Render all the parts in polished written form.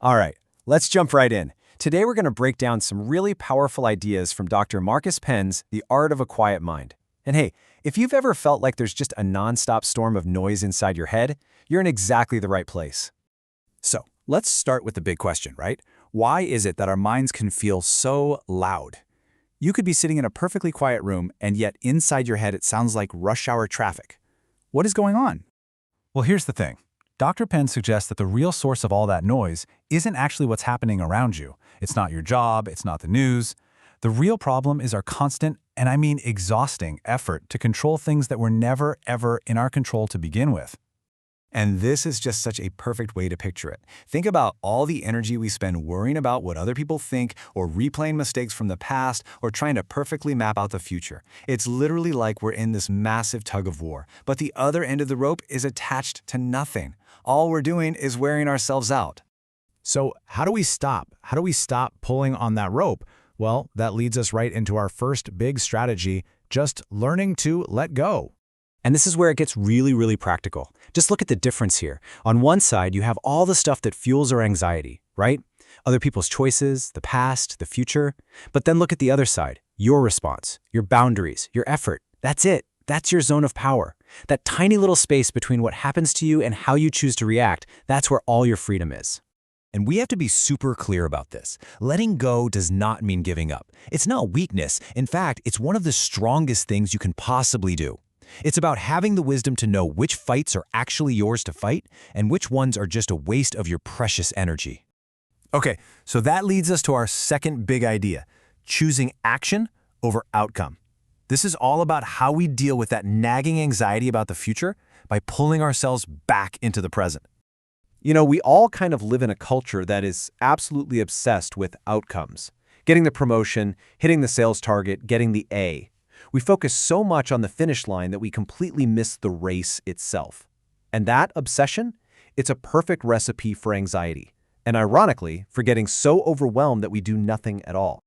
All right, let's jump right in. Today we're going to break down some really powerful ideas from Dr. Marcus Penn's The Art of a Quiet Mind. And hey, if you've ever felt like there's just a nonstop storm of noise inside your head, you're in exactly the right place. So, let's start with the big question, right? Why is it that our minds can feel so loud? You could be sitting in a perfectly quiet room, and yet inside your head it sounds like rush hour traffic. What is going on? Well, here's the thing. Dr. Penn suggests that the real source of all that noise isn't actually what's happening around you. It's not your job, it's not the news. The real problem is our constant, and I mean exhausting, effort to control things that were never, ever in our control to begin with. And this is just such a perfect way to picture it. Think about all the energy we spend worrying about what other people think, or replaying mistakes from the past, or trying to perfectly map out the future. It's literally like we're in this massive tug of war, but the other end of the rope is attached to nothing. All we're doing is wearing ourselves out. So how do we stop? How do we stop pulling on that rope? Well, that leads us right into our first big strategy, just learning to let go. And this is where it gets really practical. Just look at the difference here. On one side, you have all the stuff that fuels our anxiety, right? Other people's choices, the past, the future. But then look at the other side, your response, your boundaries, your effort. That's it. That's your zone of power. That tiny little space between what happens to you and how you choose to react, that's where all your freedom is. And we have to be super clear about this. Letting go does not mean giving up. It's not weakness. In fact, it's one of the strongest things you can possibly do. It's about having the wisdom to know which fights are actually yours to fight and which ones are just a waste of your precious energy. Okay, so that leads us to our second big idea, choosing action over outcome. This is all about how we deal with that nagging anxiety about the future by pulling ourselves back into the present. You know, we all kind of live in a culture that is absolutely obsessed with outcomes. Getting the promotion, hitting the sales target, getting the A. We focus so much on the finish line that we completely miss the race itself. And that obsession, it's a perfect recipe for anxiety. And ironically, for getting so overwhelmed that we do nothing at all.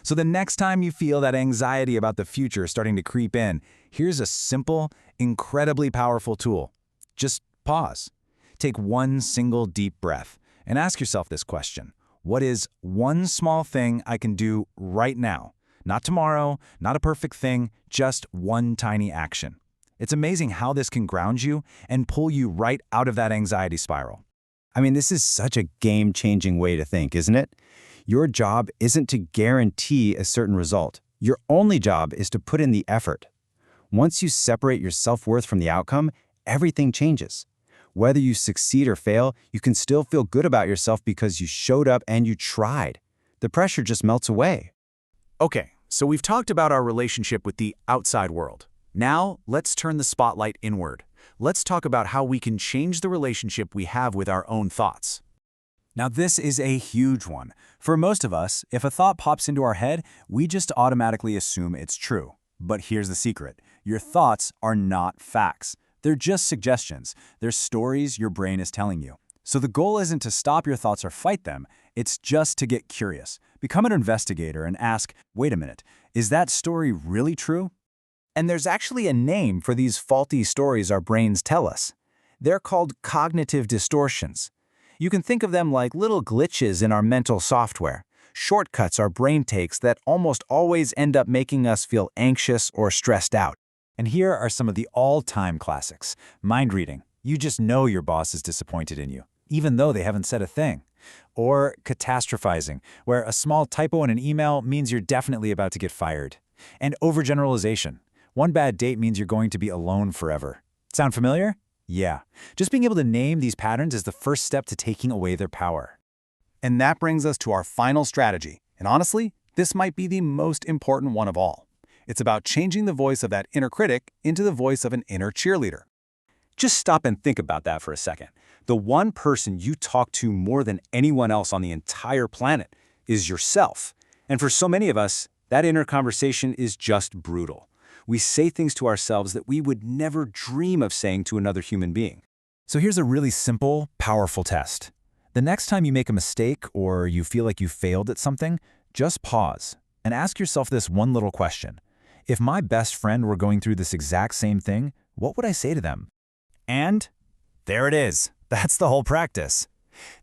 So the next time you feel that anxiety about the future starting to creep in, here's a simple, incredibly powerful tool. Just pause. Take one single deep breath and ask yourself this question. What is one small thing I can do right now? Not tomorrow, not a perfect thing, just one tiny action. It's amazing how this can ground you and pull you right out of that anxiety spiral. I mean, this is such a game-changing way to think, isn't it? Your job isn't to guarantee a certain result. Your only job is to put in the effort. Once you separate your self-worth from the outcome, everything changes. Whether you succeed or fail, you can still feel good about yourself because you showed up and you tried. The pressure just melts away. Okay, so we've talked about our relationship with the outside world. Now, let's turn the spotlight inward. Let's talk about how we can change the relationship we have with our own thoughts. Now, this is a huge one. For most of us, if a thought pops into our head, we just automatically assume it's true. But here's the secret. Your thoughts are not facts. They're just suggestions. They're stories your brain is telling you. So the goal isn't to stop your thoughts or fight them. It's just to get curious. Become an investigator and ask, wait a minute, is that story really true? And there's actually a name for these faulty stories our brains tell us. They're called cognitive distortions. You can think of them like little glitches in our mental software, shortcuts our brain takes that almost always end up making us feel anxious or stressed out. And here are some of the all-time classics. Mind reading. You just know your boss is disappointed in you, even though they haven't said a thing. Or catastrophizing, where a small typo in an email means you're definitely about to get fired. And overgeneralization. One bad date means you're going to be alone forever. Sound familiar? Yeah. Just being able to name these patterns is the first step to taking away their power. And that brings us to our final strategy. And honestly, this might be the most important one of all. It's about changing the voice of that inner critic into the voice of an inner cheerleader. Just stop and think about that for a second. The one person you talk to more than anyone else on the entire planet is yourself. And for so many of us, that inner conversation is just brutal. We say things to ourselves that we would never dream of saying to another human being. So here's a really simple, powerful test. The next time you make a mistake or you feel like you failed at something, just pause and ask yourself this one little question. If my best friend were going through this exact same thing, what would I say to them? And there it is. That's the whole practice.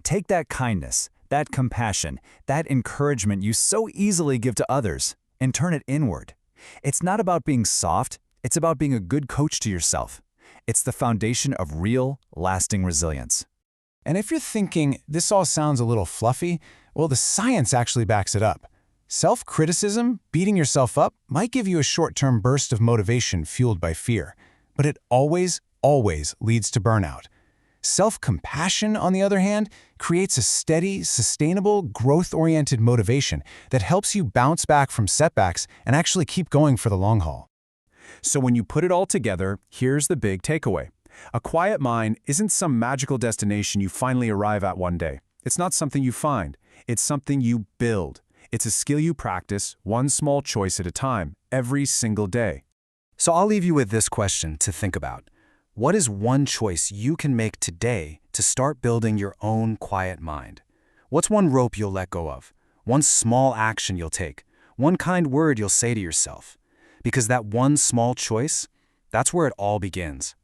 Take that kindness, that compassion, that encouragement you so easily give to others, and turn it inward. It's not about being soft, it's about being a good coach to yourself. It's the foundation of real, lasting resilience. And if you're thinking, this all sounds a little fluffy, well, the science actually backs it up. Self-criticism, beating yourself up, might give you a short-term burst of motivation fueled by fear, but it always leads to burnout. Self-compassion, on the other hand, creates a steady, sustainable, growth-oriented motivation that helps you bounce back from setbacks and actually keep going for the long haul. So when you put it all together, here's the big takeaway. A quiet mind isn't some magical destination you finally arrive at one day. It's not something you find. It's something you build. It's a skill you practice, one small choice at a time, every single day. So I'll leave you with this question to think about. What is one choice you can make today to start building your own quiet mind? What's one rope you'll let go of? One small action you'll take? One kind word you'll say to yourself? Because that one small choice, that's where it all begins.